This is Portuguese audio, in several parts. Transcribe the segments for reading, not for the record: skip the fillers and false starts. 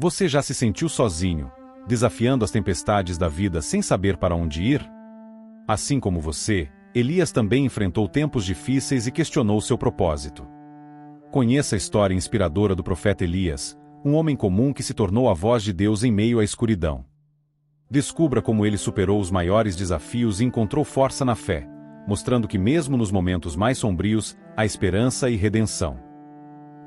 Você já se sentiu sozinho, desafiando as tempestades da vida sem saber para onde ir? Assim como você, Elias também enfrentou tempos difíceis e questionou seu propósito. Conheça a história inspiradora do profeta Elias, um homem comum que se tornou a voz de Deus em meio à escuridão. Descubra como ele superou os maiores desafios e encontrou força na fé, mostrando que mesmo nos momentos mais sombrios, há esperança e redenção.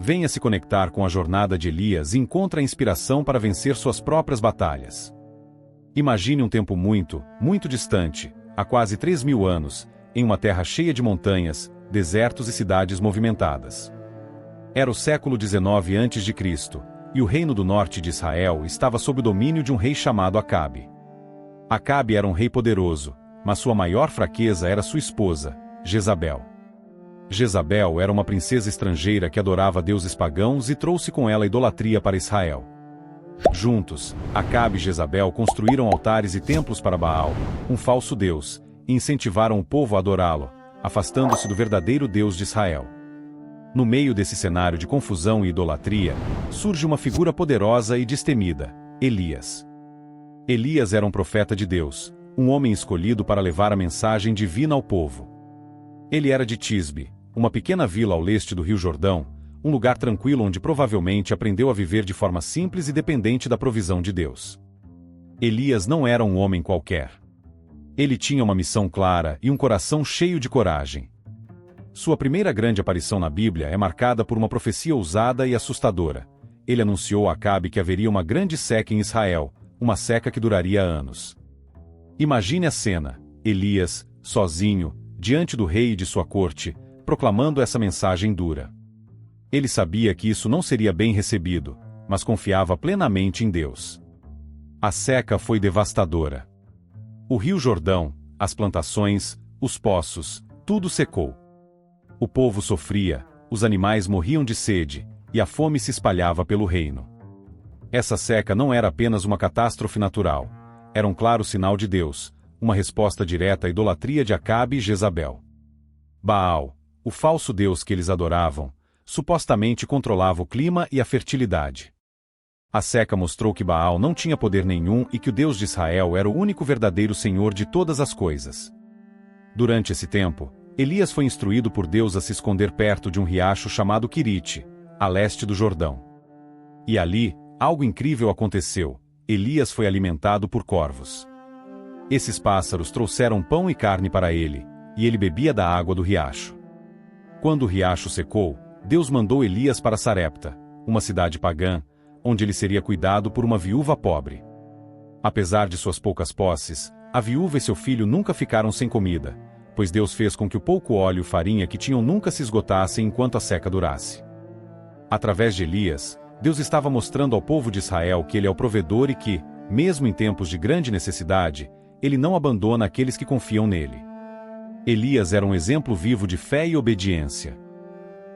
Venha se conectar com a jornada de Elias e encontre a inspiração para vencer suas próprias batalhas. Imagine um tempo muito, muito distante, há quase 3.000 anos, em uma terra cheia de montanhas, desertos e cidades movimentadas. Era o século XIX a.C., e o reino do norte de Israel estava sob o domínio de um rei chamado Acabe. Acabe era um rei poderoso, mas sua maior fraqueza era sua esposa, Jezabel. Jezabel era uma princesa estrangeira que adorava deuses pagãos e trouxe com ela a idolatria para Israel. Juntos, Acabe e Jezabel construíram altares e templos para Baal, um falso deus, e incentivaram o povo a adorá-lo, afastando-se do verdadeiro Deus de Israel. No meio desse cenário de confusão e idolatria, surge uma figura poderosa e destemida, Elias. Elias era um profeta de Deus, um homem escolhido para levar a mensagem divina ao povo. Ele era de Tisbe, uma pequena vila ao leste do Rio Jordão, um lugar tranquilo onde provavelmente aprendeu a viver de forma simples e dependente da provisão de Deus. Elias não era um homem qualquer. Ele tinha uma missão clara e um coração cheio de coragem. Sua primeira grande aparição na Bíblia é marcada por uma profecia ousada e assustadora. Ele anunciou a Acabe que haveria uma grande seca em Israel, uma seca que duraria anos. Imagine a cena, Elias, sozinho, diante do rei e de sua corte, proclamando essa mensagem dura. Ele sabia que isso não seria bem recebido, mas confiava plenamente em Deus. A seca foi devastadora. O Rio Jordão, as plantações, os poços, tudo secou. O povo sofria, os animais morriam de sede, e a fome se espalhava pelo reino. Essa seca não era apenas uma catástrofe natural, era um claro sinal de Deus, uma resposta direta à idolatria de Acabe e Jezabel. Baal, o falso deus que eles adoravam, supostamente controlava o clima e a fertilidade. A seca mostrou que Baal não tinha poder nenhum e que o Deus de Israel era o único verdadeiro Senhor de todas as coisas. Durante esse tempo, Elias foi instruído por Deus a se esconder perto de um riacho chamado Quirite, a leste do Jordão. E ali, algo incrível aconteceu. Elias foi alimentado por corvos. Esses pássaros trouxeram pão e carne para ele, e ele bebia da água do riacho. Quando o riacho secou, Deus mandou Elias para Sarepta, uma cidade pagã, onde ele seria cuidado por uma viúva pobre. Apesar de suas poucas posses, a viúva e seu filho nunca ficaram sem comida, pois Deus fez com que o pouco óleo e farinha que tinham nunca se esgotassem enquanto a seca durasse. Através de Elias, Deus estava mostrando ao povo de Israel que ele é o provedor e que, mesmo em tempos de grande necessidade, ele não abandona aqueles que confiam nele. Elias era um exemplo vivo de fé e obediência.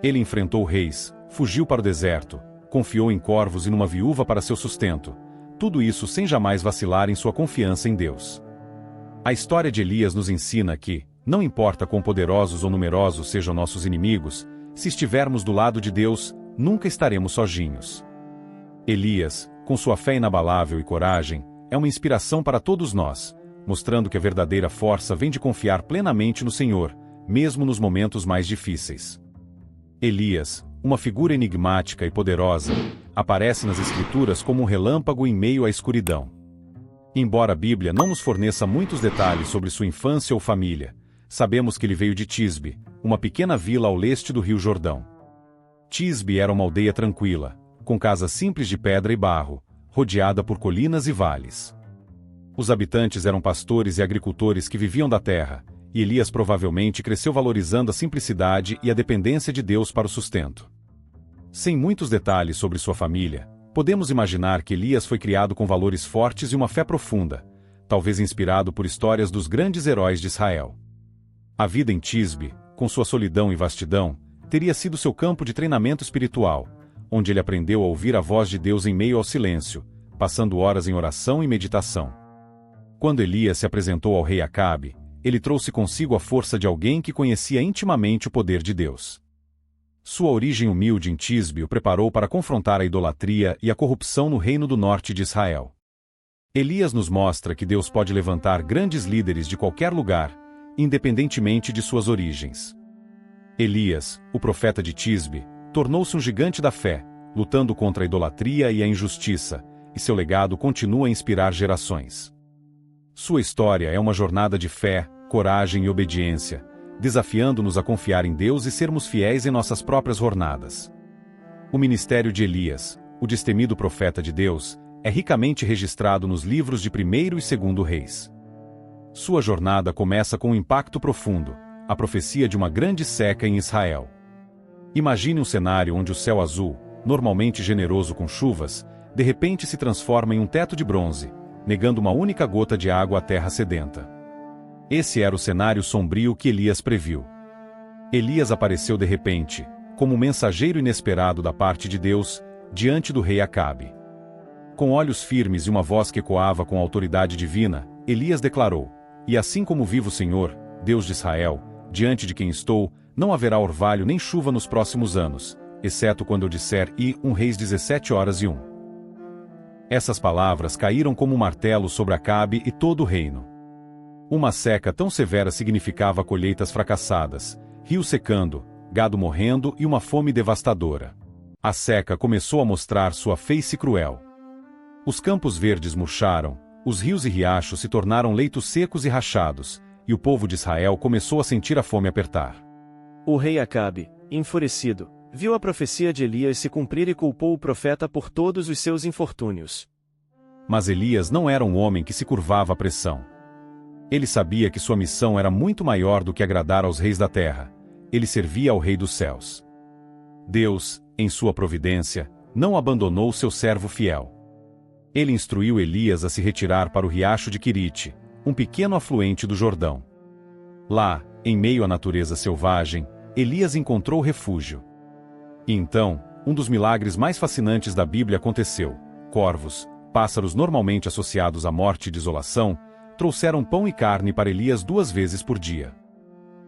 Ele enfrentou reis, fugiu para o deserto, confiou em corvos e numa viúva para seu sustento, tudo isso sem jamais vacilar em sua confiança em Deus. A história de Elias nos ensina que, não importa quão poderosos ou numerosos sejam nossos inimigos, se estivermos do lado de Deus, nunca estaremos sozinhos. Elias, com sua fé inabalável e coragem, é uma inspiração para todos nós, mostrando que a verdadeira força vem de confiar plenamente no Senhor, mesmo nos momentos mais difíceis. Elias, uma figura enigmática e poderosa, aparece nas Escrituras como um relâmpago em meio à escuridão. Embora a Bíblia não nos forneça muitos detalhes sobre sua infância ou família, sabemos que ele veio de Tisbe, uma pequena vila ao leste do Rio Jordão. Tisbe era uma aldeia tranquila, com casas simples de pedra e barro, rodeada por colinas e vales. Os habitantes eram pastores e agricultores que viviam da terra, e Elias provavelmente cresceu valorizando a simplicidade e a dependência de Deus para o sustento. Sem muitos detalhes sobre sua família, podemos imaginar que Elias foi criado com valores fortes e uma fé profunda, talvez inspirado por histórias dos grandes heróis de Israel. A vida em Tisbe, com sua solidão e vastidão, teria sido seu campo de treinamento espiritual, onde ele aprendeu a ouvir a voz de Deus em meio ao silêncio, passando horas em oração e meditação. Quando Elias se apresentou ao rei Acabe, ele trouxe consigo a força de alguém que conhecia intimamente o poder de Deus. Sua origem humilde em Tisbe o preparou para confrontar a idolatria e a corrupção no reino do norte de Israel. Elias nos mostra que Deus pode levantar grandes líderes de qualquer lugar, independentemente de suas origens. Elias, o profeta de Tisbe, tornou-se um gigante da fé, lutando contra a idolatria e a injustiça, e seu legado continua a inspirar gerações. Sua história é uma jornada de fé, coragem e obediência, desafiando-nos a confiar em Deus e sermos fiéis em nossas próprias jornadas. O ministério de Elias, o destemido profeta de Deus, é ricamente registrado nos livros de 1º e 2º Reis. Sua jornada começa com um impacto profundo, a profecia de uma grande seca em Israel. Imagine um cenário onde o céu azul, normalmente generoso com chuvas, de repente se transforma em um teto de bronze, negando uma única gota de água à terra sedenta. Esse era o cenário sombrio que Elias previu. Elias apareceu de repente, como um mensageiro inesperado da parte de Deus, diante do rei Acabe. Com olhos firmes e uma voz que ecoava com a autoridade divina, Elias declarou: "E assim como vive o Senhor, Deus de Israel, diante de quem estou, não haverá orvalho nem chuva nos próximos anos, exceto quando eu disser e 1 Reis 17:1. Essas palavras caíram como um martelo sobre Acabe e todo o reino. Uma seca tão severa significava colheitas fracassadas, rios secando, gado morrendo e uma fome devastadora. A seca começou a mostrar sua face cruel. Os campos verdes murcharam, os rios e riachos se tornaram leitos secos e rachados, e o povo de Israel começou a sentir a fome apertar. O rei Acabe, enfurecido, viu a profecia de Elias se cumprir e culpou o profeta por todos os seus infortúnios. Mas Elias não era um homem que se curvava à pressão. Ele sabia que sua missão era muito maior do que agradar aos reis da terra. Ele servia ao Rei dos Céus. Deus, em sua providência, não abandonou seu servo fiel. Ele instruiu Elias a se retirar para o riacho de Quirite, um pequeno afluente do Jordão. Lá, em meio à natureza selvagem, Elias encontrou refúgio. E então, um dos milagres mais fascinantes da Bíblia aconteceu. Corvos, pássaros normalmente associados à morte e desolação, trouxeram pão e carne para Elias 2 vezes por dia.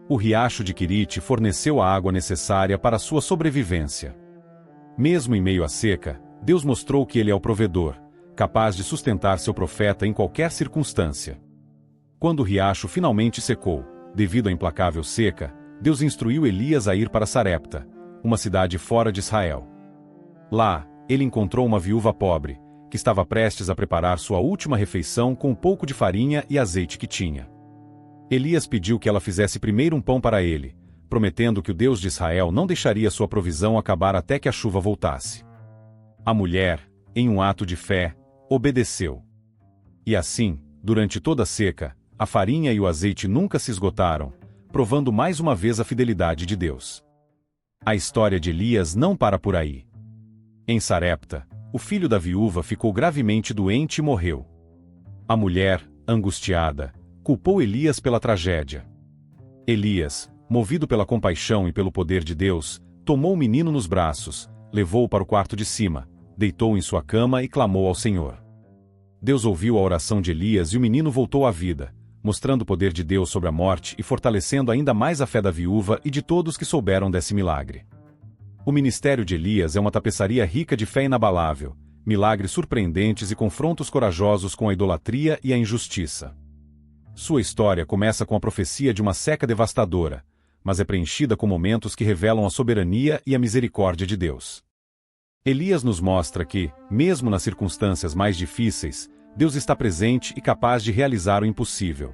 O riacho de Quirite forneceu a água necessária para sua sobrevivência. Mesmo em meio à seca, Deus mostrou que Ele é o provedor, capaz de sustentar seu profeta em qualquer circunstância. Quando o riacho finalmente secou, devido à implacável seca, Deus instruiu Elias a ir para Sarepta, uma cidade fora de Israel. Lá, ele encontrou uma viúva pobre, que estava prestes a preparar sua última refeição com o pouco de farinha e azeite que tinha. Elias pediu que ela fizesse primeiro um pão para ele, prometendo que o Deus de Israel não deixaria sua provisão acabar até que a chuva voltasse. A mulher, em um ato de fé, obedeceu. E assim, durante toda a seca, a farinha e o azeite nunca se esgotaram, provando mais uma vez a fidelidade de Deus. A história de Elias não para por aí. Em Sarepta, o filho da viúva ficou gravemente doente e morreu. A mulher, angustiada, culpou Elias pela tragédia. Elias, movido pela compaixão e pelo poder de Deus, tomou o menino nos braços, levou-o para o quarto de cima, deitou-o em sua cama e clamou ao Senhor. Deus ouviu a oração de Elias e o menino voltou à vida, mostrando o poder de Deus sobre a morte e fortalecendo ainda mais a fé da viúva e de todos que souberam desse milagre. O ministério de Elias é uma tapeçaria rica de fé inabalável, milagres surpreendentes e confrontos corajosos com a idolatria e a injustiça. Sua história começa com a profecia de uma seca devastadora, mas é preenchida com momentos que revelam a soberania e a misericórdia de Deus. Elias nos mostra que, mesmo nas circunstâncias mais difíceis, Deus está presente e capaz de realizar o impossível.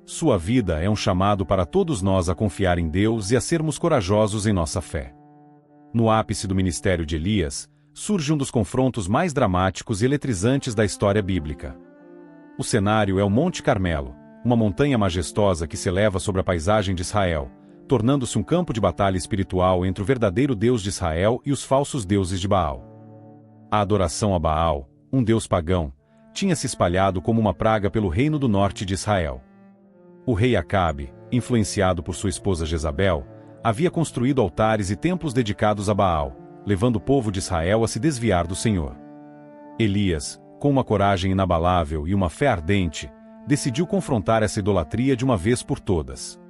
Sua vida é um chamado para todos nós a confiar em Deus e a sermos corajosos em nossa fé. No ápice do ministério de Elias, surge um dos confrontos mais dramáticos e eletrizantes da história bíblica. O cenário é o Monte Carmelo, uma montanha majestosa que se eleva sobre a paisagem de Israel, tornando-se um campo de batalha espiritual entre o verdadeiro Deus de Israel e os falsos deuses de Baal. A adoração a Baal, um deus pagão, tinha se espalhado como uma praga pelo reino do norte de Israel. O rei Acabe, influenciado por sua esposa Jezabel, havia construído altares e templos dedicados a Baal, levando o povo de Israel a se desviar do Senhor. Elias, com uma coragem inabalável e uma fé ardente, decidiu confrontar essa idolatria de uma vez por todas.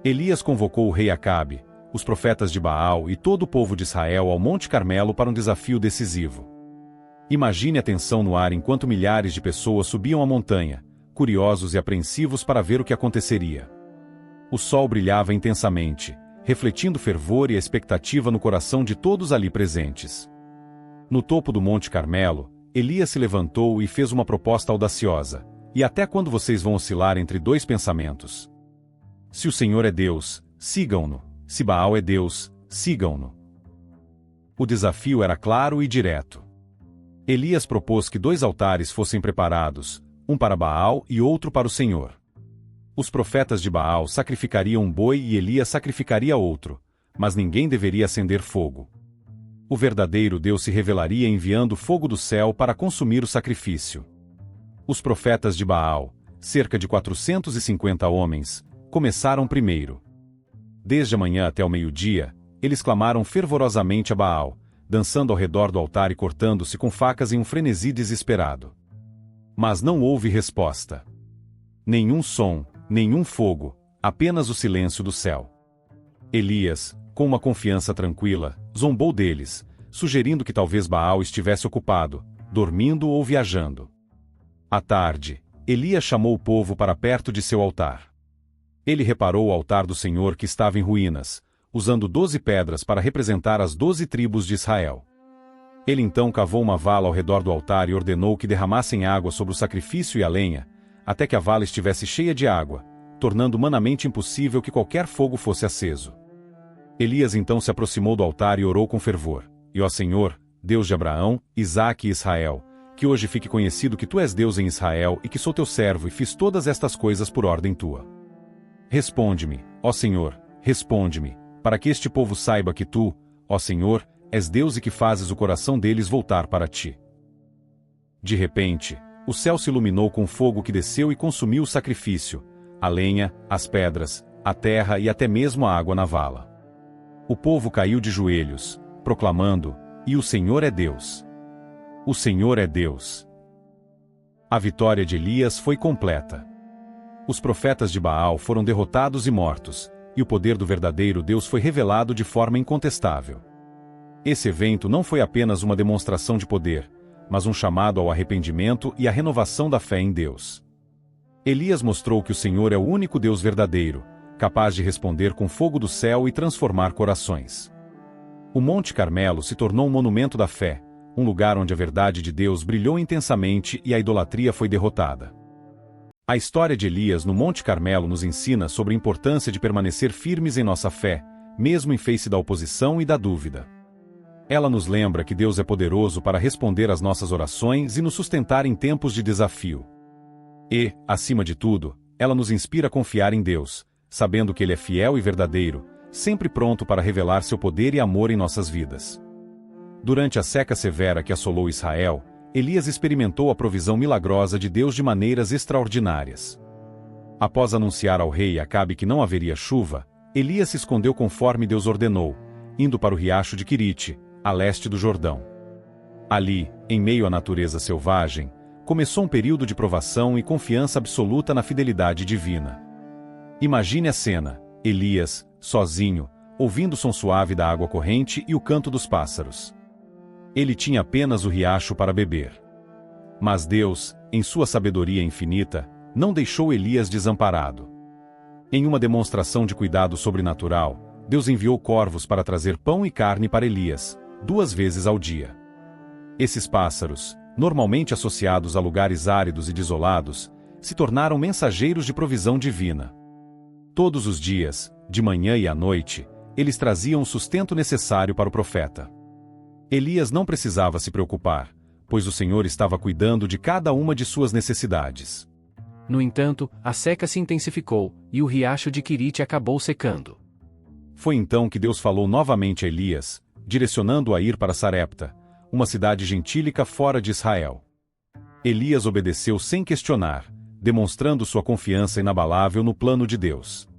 Elias convocou o rei Acabe, os profetas de Baal e todo o povo de Israel ao Monte Carmelo para um desafio decisivo. Imagine a tensão no ar enquanto milhares de pessoas subiam a montanha, curiosos e apreensivos para ver o que aconteceria. O sol brilhava intensamente, refletindo fervor e expectativa no coração de todos ali presentes. No topo do Monte Carmelo, Elias se levantou e fez uma proposta audaciosa: e até quando vocês vão oscilar entre dois pensamentos? Se o Senhor é Deus, sigam-no. Se Baal é Deus, sigam-no. O desafio era claro e direto. Elias propôs que 2 altares fossem preparados, um para Baal e outro para o Senhor. Os profetas de Baal sacrificariam um boi e Elias sacrificaria outro, mas ninguém deveria acender fogo. O verdadeiro Deus se revelaria enviando fogo do céu para consumir o sacrifício. Os profetas de Baal, cerca de 450 homens, começaram primeiro. Desde a manhã até o meio-dia, eles clamaram fervorosamente a Baal, dançando ao redor do altar e cortando-se com facas em um frenesi desesperado. Mas não houve resposta. Nenhum som, nenhum fogo, apenas o silêncio do céu. Elias, com uma confiança tranquila, zombou deles, sugerindo que talvez Baal estivesse ocupado, dormindo ou viajando. À tarde, Elias chamou o povo para perto de seu altar. Ele reparou o altar do Senhor que estava em ruínas, usando 12 pedras para representar as 12 tribos de Israel. Ele então cavou uma vala ao redor do altar e ordenou que derramassem água sobre o sacrifício e a lenha, até que a vala estivesse cheia de água, tornando humanamente impossível que qualquer fogo fosse aceso. Elias então se aproximou do altar e orou com fervor: e ó Senhor, Deus de Abraão, Isaque e Israel, que hoje fique conhecido que tu és Deus em Israel e que sou teu servo e fiz todas estas coisas por ordem tua. Responde-me, ó Senhor, responde-me, para que este povo saiba que tu, ó Senhor, és Deus e que fazes o coração deles voltar para ti. De repente, o céu se iluminou com fogo que desceu e consumiu o sacrifício, a lenha, as pedras, a terra e até mesmo a água na vala. O povo caiu de joelhos, proclamando: e o Senhor é Deus. O Senhor é Deus. A vitória de Elias foi completa. Os profetas de Baal foram derrotados e mortos, e o poder do verdadeiro Deus foi revelado de forma incontestável. Esse evento não foi apenas uma demonstração de poder, mas um chamado ao arrependimento e à renovação da fé em Deus. Elias mostrou que o Senhor é o único Deus verdadeiro, capaz de responder com fogo do céu e transformar corações. O Monte Carmelo se tornou um monumento da fé, um lugar onde a verdade de Deus brilhou intensamente e a idolatria foi derrotada. A história de Elias no Monte Carmelo nos ensina sobre a importância de permanecer firmes em nossa fé, mesmo em face da oposição e da dúvida. Ela nos lembra que Deus é poderoso para responder às nossas orações e nos sustentar em tempos de desafio. E, acima de tudo, ela nos inspira a confiar em Deus, sabendo que Ele é fiel e verdadeiro, sempre pronto para revelar seu poder e amor em nossas vidas. Durante a seca severa que assolou Israel, Elias experimentou a provisão milagrosa de Deus de maneiras extraordinárias. Após anunciar ao rei Acabe que não haveria chuva, Elias se escondeu conforme Deus ordenou, indo para o riacho de Quirite, a leste do Jordão. Ali, em meio à natureza selvagem, começou um período de provação e confiança absoluta na fidelidade divina. Imagine a cena: Elias, sozinho, ouvindo o som suave da água corrente e o canto dos pássaros. Ele tinha apenas o riacho para beber. Mas Deus, em sua sabedoria infinita, não deixou Elias desamparado. Em uma demonstração de cuidado sobrenatural, Deus enviou corvos para trazer pão e carne para Elias, 2 vezes ao dia. Esses pássaros, normalmente associados a lugares áridos e desolados, se tornaram mensageiros de provisão divina. Todos os dias, de manhã e à noite, eles traziam o sustento necessário para o profeta. Elias não precisava se preocupar, pois o Senhor estava cuidando de cada uma de suas necessidades. No entanto, a seca se intensificou, e o riacho de Quirite acabou secando. Foi então que Deus falou novamente a Elias, direcionando-o a ir para Sarepta, uma cidade gentílica fora de Israel. Elias obedeceu sem questionar, demonstrando sua confiança inabalável no plano de Deus.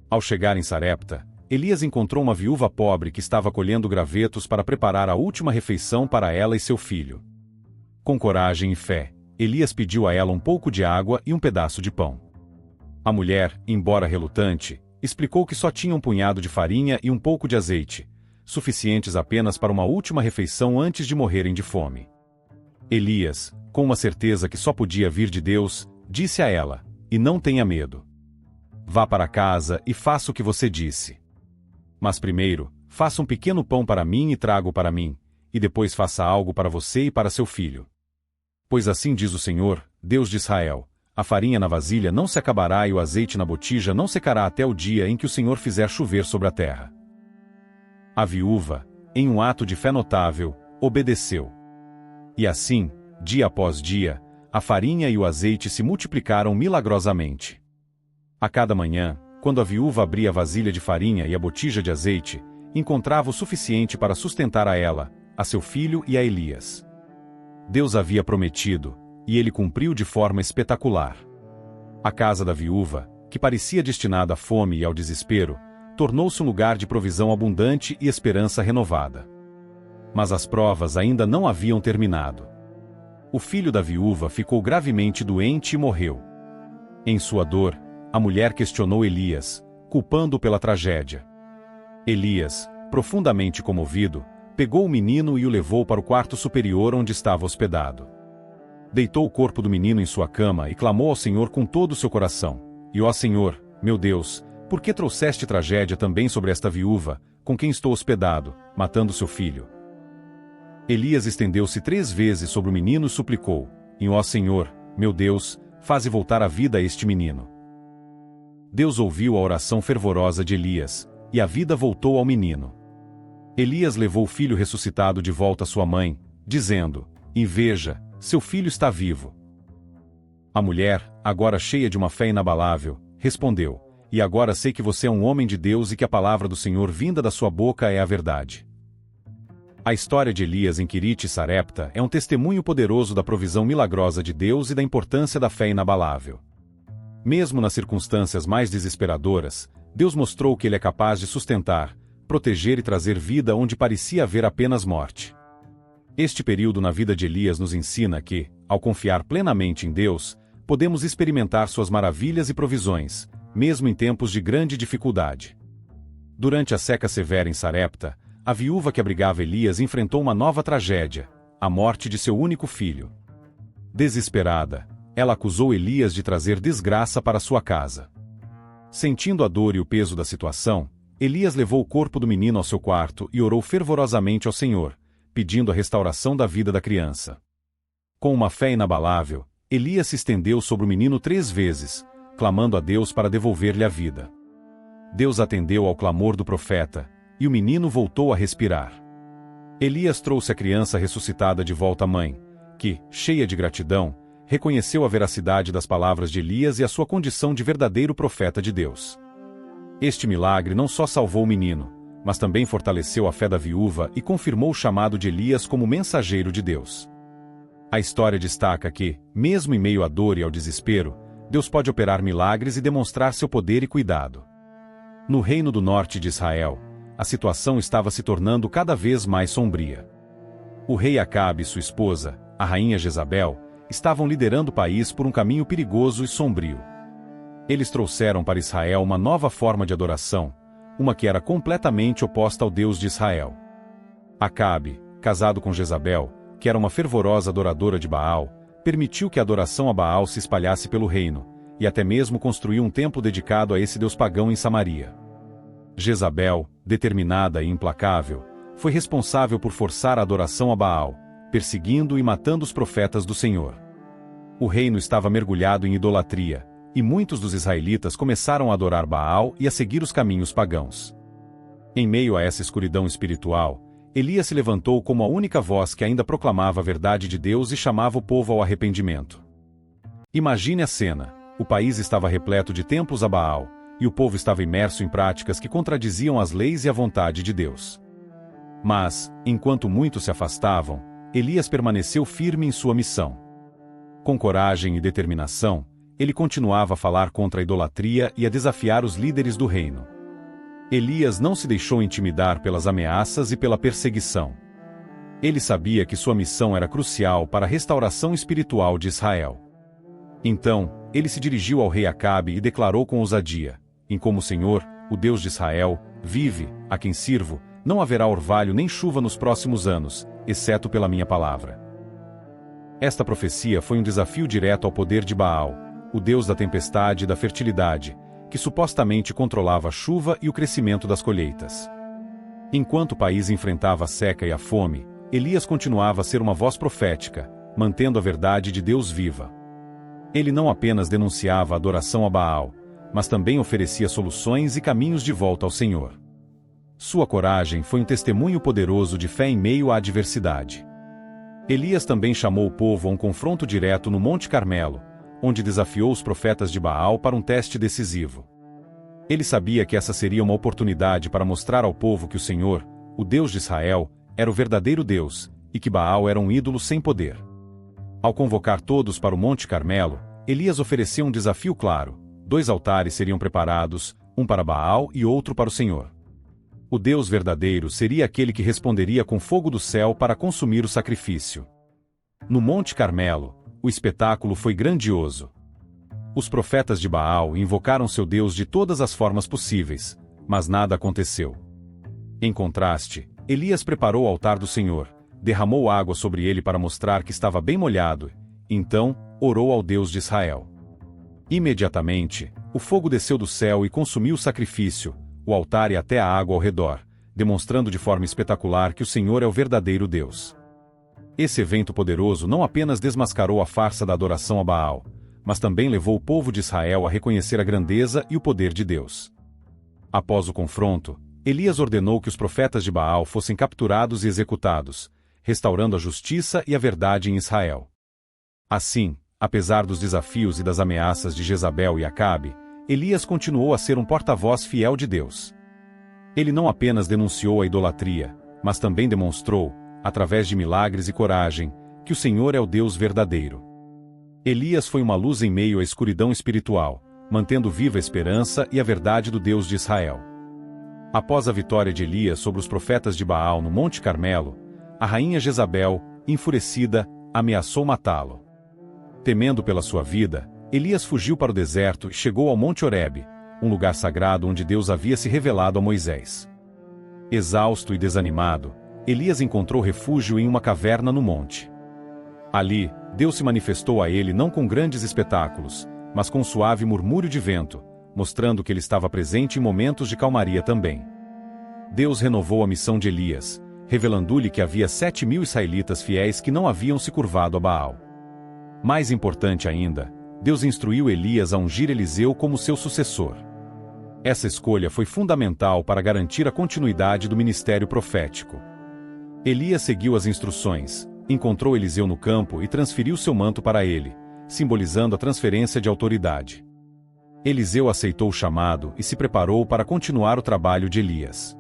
Ao chegar em Sarepta, Elias encontrou uma viúva pobre que estava colhendo gravetos para preparar a última refeição para ela e seu filho. Com coragem e fé, Elias pediu a ela um pouco de água e um pedaço de pão. A mulher, embora relutante, explicou que só tinha um punhado de farinha e um pouco de azeite, suficientes apenas para uma última refeição antes de morrerem de fome. Elias, com uma certeza que só podia vir de Deus, disse a ela: "E não tenha medo. Vá para casa e faça o que você disse. Mas primeiro, faça um pequeno pão para mim e traga-o para mim, e depois faça algo para você e para seu filho. Pois assim diz o Senhor, Deus de Israel: a farinha na vasilha não se acabará e o azeite na botija não secará até o dia em que o Senhor fizer chover sobre a terra." A viúva, em um ato de fé notável, obedeceu. E assim, dia após dia, a farinha e o azeite se multiplicaram milagrosamente. A cada manhã, quando a viúva abria a vasilha de farinha e a botija de azeite, encontrava o suficiente para sustentar a ela, a seu filho e a Elias. Deus havia prometido, e ele cumpriu de forma espetacular. A casa da viúva, que parecia destinada à fome e ao desespero, tornou-se um lugar de provisão abundante e esperança renovada. Mas as provas ainda não haviam terminado. O filho da viúva ficou gravemente doente e morreu. Em sua dor, a mulher questionou Elias, culpando-o pela tragédia. Elias, profundamente comovido, pegou o menino e o levou para o quarto superior onde estava hospedado. Deitou o corpo do menino em sua cama e clamou ao Senhor com todo o seu coração: "E ó Senhor, meu Deus, por que trouxeste tragédia também sobre esta viúva, com quem estou hospedado, matando seu filho?" Elias estendeu-se 3 vezes sobre o menino e suplicou: "E ó Senhor, meu Deus, faze voltar a vida a este menino." Deus ouviu a oração fervorosa de Elias, e a vida voltou ao menino. Elias levou o filho ressuscitado de volta à sua mãe, dizendo: "E veja, seu filho está vivo." A mulher, agora cheia de uma fé inabalável, respondeu: "E agora sei que você é um homem de Deus e que a palavra do Senhor vinda da sua boca é a verdade." A história de Elias em Quirite e Sarepta é um testemunho poderoso da provisão milagrosa de Deus e da importância da fé inabalável. Mesmo nas circunstâncias mais desesperadoras, Deus mostrou que Ele é capaz de sustentar, proteger e trazer vida onde parecia haver apenas morte. Este período na vida de Elias nos ensina que, ao confiar plenamente em Deus, podemos experimentar suas maravilhas e provisões, mesmo em tempos de grande dificuldade. Durante a seca severa em Sarepta, a viúva que abrigava Elias enfrentou uma nova tragédia: a morte de seu único filho. Desesperada, ela acusou Elias de trazer desgraça para sua casa. Sentindo a dor e o peso da situação, Elias levou o corpo do menino ao seu quarto e orou fervorosamente ao Senhor, pedindo a restauração da vida da criança. Com uma fé inabalável, Elias se estendeu sobre o menino 3 vezes, clamando a Deus para devolver-lhe a vida. Deus atendeu ao clamor do profeta, e o menino voltou a respirar. Elias trouxe a criança ressuscitada de volta à mãe, que, cheia de gratidão, reconheceu a veracidade das palavras de Elias e a sua condição de verdadeiro profeta de Deus. Este milagre não só salvou o menino, mas também fortaleceu a fé da viúva e confirmou o chamado de Elias como mensageiro de Deus. A história destaca que, mesmo em meio à dor e ao desespero, Deus pode operar milagres e demonstrar seu poder e cuidado. No reino do norte de Israel, a situação estava se tornando cada vez mais sombria. O rei Acabe e sua esposa, a rainha Jezabel, estavam liderando o país por um caminho perigoso e sombrio. Eles trouxeram para Israel uma nova forma de adoração, uma que era completamente oposta ao Deus de Israel. Acabe, casado com Jezabel, que era uma fervorosa adoradora de Baal, permitiu que a adoração a Baal se espalhasse pelo reino, e até mesmo construiu um templo dedicado a esse deus pagão em Samaria. Jezabel, determinada e implacável, foi responsável por forçar a adoração a Baal, perseguindo e matando os profetas do Senhor. O reino estava mergulhado em idolatria, e muitos dos israelitas começaram a adorar Baal e a seguir os caminhos pagãos. Em meio a essa escuridão espiritual, Elias se levantou como a única voz que ainda proclamava a verdade de Deus e chamava o povo ao arrependimento. Imagine a cena: o país estava repleto de templos a Baal, e o povo estava imerso em práticas que contradiziam as leis e a vontade de Deus. Mas, enquanto muitos se afastavam, Elias permaneceu firme em sua missão. Com coragem e determinação, ele continuava a falar contra a idolatria e a desafiar os líderes do reino. Elias não se deixou intimidar pelas ameaças e pela perseguição. Ele sabia que sua missão era crucial para a restauração espiritual de Israel. Então, ele se dirigiu ao rei Acabe e declarou com ousadia: em como o Senhor, o Deus de Israel, vive, a quem sirvo, não haverá orvalho nem chuva nos próximos anos, exceto pela minha palavra. Esta profecia foi um desafio direto ao poder de Baal, o deus da tempestade e da fertilidade, que supostamente controlava a chuva e o crescimento das colheitas. Enquanto o país enfrentava a seca e a fome, Elias continuava a ser uma voz profética, mantendo a verdade de Deus viva. Ele não apenas denunciava a adoração a Baal, mas também oferecia soluções e caminhos de volta ao Senhor. Sua coragem foi um testemunho poderoso de fé em meio à adversidade. Elias também chamou o povo a um confronto direto no Monte Carmelo, onde desafiou os profetas de Baal para um teste decisivo. Ele sabia que essa seria uma oportunidade para mostrar ao povo que o Senhor, o Deus de Israel, era o verdadeiro Deus, e que Baal era um ídolo sem poder. Ao convocar todos para o Monte Carmelo, Elias ofereceu um desafio claro: 2 altares seriam preparados, um para Baal e outro para o Senhor. O Deus verdadeiro seria aquele que responderia com fogo do céu para consumir o sacrifício. No Monte Carmelo, o espetáculo foi grandioso. Os profetas de Baal invocaram seu Deus de todas as formas possíveis, mas nada aconteceu. Em contraste, Elias preparou o altar do Senhor, derramou água sobre ele para mostrar que estava bem molhado, então, orou ao Deus de Israel. Imediatamente, o fogo desceu do céu e consumiu o sacrifício, o altar e até a água ao redor, demonstrando de forma espetacular que o Senhor é o verdadeiro Deus. Esse evento poderoso não apenas desmascarou a farsa da adoração a Baal, mas também levou o povo de Israel a reconhecer a grandeza e o poder de Deus. Após o confronto, Elias ordenou que os profetas de Baal fossem capturados e executados, restaurando a justiça e a verdade em Israel. Assim, apesar dos desafios e das ameaças de Jezabel e Acabe, Elias continuou a ser um porta-voz fiel de Deus. Ele não apenas denunciou a idolatria, mas também demonstrou, através de milagres e coragem, que o Senhor é o Deus verdadeiro. Elias foi uma luz em meio à escuridão espiritual, mantendo viva a esperança e a verdade do Deus de Israel. Após a vitória de Elias sobre os profetas de Baal no Monte Carmelo, a rainha Jezabel, enfurecida, ameaçou matá-lo. Temendo pela sua vida, Elias fugiu para o deserto e chegou ao Monte Horebe, um lugar sagrado onde Deus havia se revelado a Moisés. Exausto e desanimado, Elias encontrou refúgio em uma caverna no monte. Ali, Deus se manifestou a ele não com grandes espetáculos, mas com um suave murmúrio de vento, mostrando que ele estava presente em momentos de calmaria também. Deus renovou a missão de Elias, revelando-lhe que havia 7.000 israelitas fiéis que não haviam se curvado a Baal. Mais importante ainda, Deus instruiu Elias a ungir Eliseu como seu sucessor. Essa escolha foi fundamental para garantir a continuidade do ministério profético. Elias seguiu as instruções, encontrou Eliseu no campo e transferiu seu manto para ele, simbolizando a transferência de autoridade. Eliseu aceitou o chamado e se preparou para continuar o trabalho de Elias.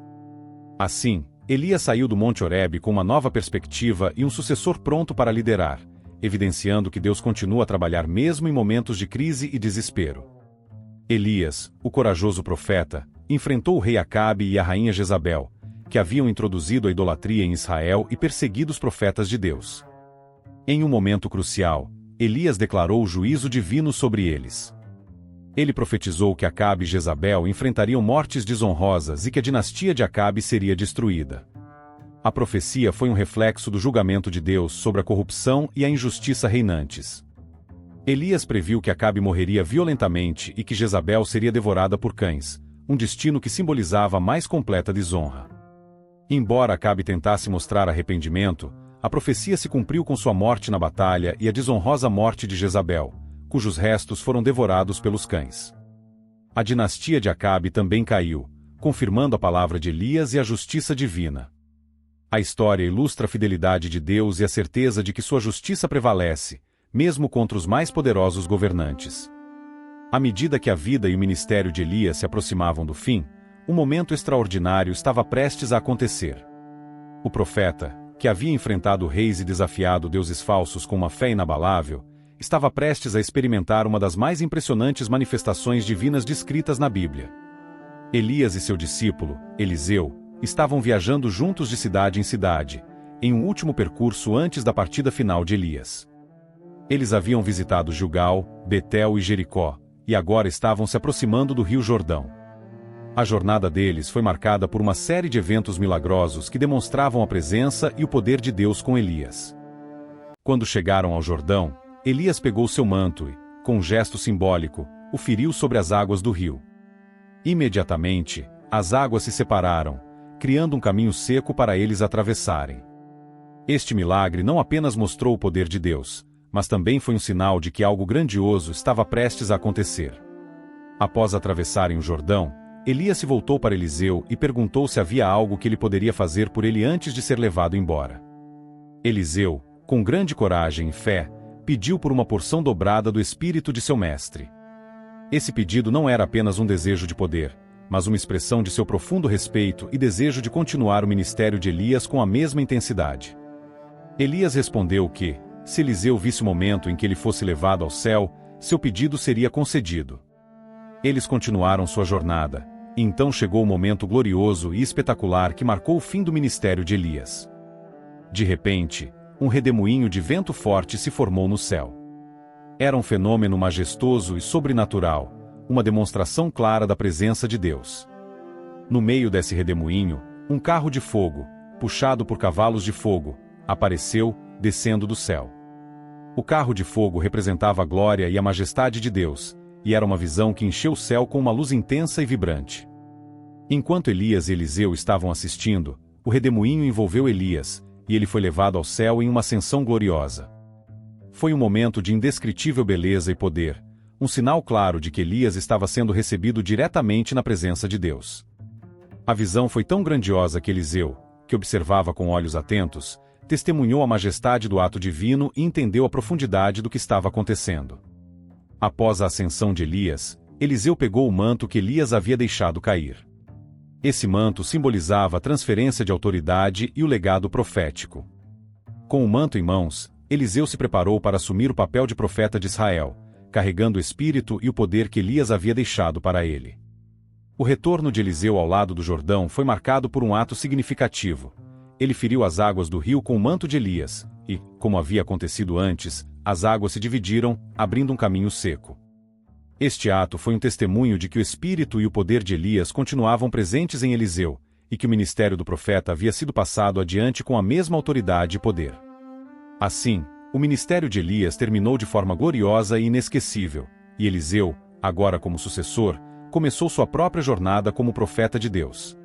Assim, Elias saiu do Monte Horebe com uma nova perspectiva e um sucessor pronto para liderar, evidenciando que Deus continua a trabalhar mesmo em momentos de crise e desespero. Elias, o corajoso profeta, enfrentou o rei Acabe e a rainha Jezabel, que haviam introduzido a idolatria em Israel e perseguido os profetas de Deus. Em um momento crucial, Elias declarou o juízo divino sobre eles. Ele profetizou que Acabe e Jezabel enfrentariam mortes desonrosas e que a dinastia de Acabe seria destruída. A profecia foi um reflexo do julgamento de Deus sobre a corrupção e a injustiça reinantes. Elias previu que Acabe morreria violentamente e que Jezabel seria devorada por cães, um destino que simbolizava a mais completa desonra. Embora Acabe tentasse mostrar arrependimento, a profecia se cumpriu com sua morte na batalha e a desonrosa morte de Jezabel, cujos restos foram devorados pelos cães. A dinastia de Acabe também caiu, confirmando a palavra de Elias e a justiça divina. A história ilustra a fidelidade de Deus e a certeza de que sua justiça prevalece, mesmo contra os mais poderosos governantes. À medida que a vida e o ministério de Elias se aproximavam do fim, um momento extraordinário estava prestes a acontecer. O profeta, que havia enfrentado reis e desafiado deuses falsos com uma fé inabalável, estava prestes a experimentar uma das mais impressionantes manifestações divinas descritas na Bíblia. Elias e seu discípulo, Eliseu, estavam viajando juntos de cidade em cidade, em um último percurso antes da partida final de Elias. Eles haviam visitado Gilgal, Betel e Jericó, e agora estavam se aproximando do rio Jordão. A jornada deles foi marcada por uma série de eventos milagrosos que demonstravam a presença e o poder de Deus com Elias. Quando chegaram ao Jordão, Elias pegou seu manto e, com um gesto simbólico, o feriu sobre as águas do rio. Imediatamente, as águas se separaram, criando um caminho seco para eles atravessarem. Este milagre não apenas mostrou o poder de Deus, mas também foi um sinal de que algo grandioso estava prestes a acontecer. Após atravessarem o Jordão, Elias se voltou para Eliseu e perguntou se havia algo que ele poderia fazer por ele antes de ser levado embora. Eliseu, com grande coragem e fé, pediu por uma porção dobrada do espírito de seu mestre. Esse pedido não era apenas um desejo de poder, mas uma expressão de seu profundo respeito e desejo de continuar o ministério de Elias com a mesma intensidade. Elias respondeu que, se Eliseu visse o momento em que ele fosse levado ao céu, seu pedido seria concedido. Eles continuaram sua jornada, e então chegou o momento glorioso e espetacular que marcou o fim do ministério de Elias. De repente, um redemoinho de vento forte se formou no céu. Era um fenômeno majestoso e sobrenatural, uma demonstração clara da presença de Deus. No meio desse redemoinho, um carro de fogo, puxado por cavalos de fogo, apareceu, descendo do céu. O carro de fogo representava a glória e a majestade de Deus, e era uma visão que encheu o céu com uma luz intensa e vibrante. Enquanto Elias e Eliseu estavam assistindo, o redemoinho envolveu Elias, e ele foi levado ao céu em uma ascensão gloriosa. Foi um momento de indescritível beleza e poder, um sinal claro de que Elias estava sendo recebido diretamente na presença de Deus. A visão foi tão grandiosa que Eliseu, que observava com olhos atentos, testemunhou a majestade do ato divino e entendeu a profundidade do que estava acontecendo. Após a ascensão de Elias, Eliseu pegou o manto que Elias havia deixado cair. Esse manto simbolizava a transferência de autoridade e o legado profético. Com o manto em mãos, Eliseu se preparou para assumir o papel de profeta de Israel, carregando o espírito e o poder que Elias havia deixado para ele. O retorno de Eliseu ao lado do Jordão foi marcado por um ato significativo. Ele feriu as águas do rio com o manto de Elias, e, como havia acontecido antes, as águas se dividiram, abrindo um caminho seco. Este ato foi um testemunho de que o espírito e o poder de Elias continuavam presentes em Eliseu, e que o ministério do profeta havia sido passado adiante com a mesma autoridade e poder. Assim, o ministério de Elias terminou de forma gloriosa e inesquecível, e Eliseu, agora como sucessor, começou sua própria jornada como profeta de Deus.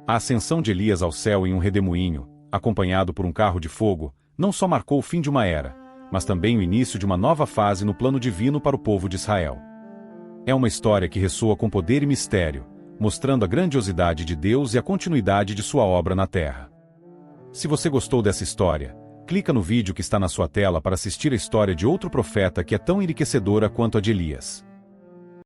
A ascensão de Elias ao céu em um redemoinho, acompanhado por um carro de fogo, não só marcou o fim de uma era, mas também o início de uma nova fase no plano divino para o povo de Israel. É uma história que ressoa com poder e mistério, mostrando a grandiosidade de Deus e a continuidade de sua obra na terra. Se você gostou dessa história, clica no vídeo que está na sua tela para assistir a história de outro profeta que é tão enriquecedora quanto a de Elias.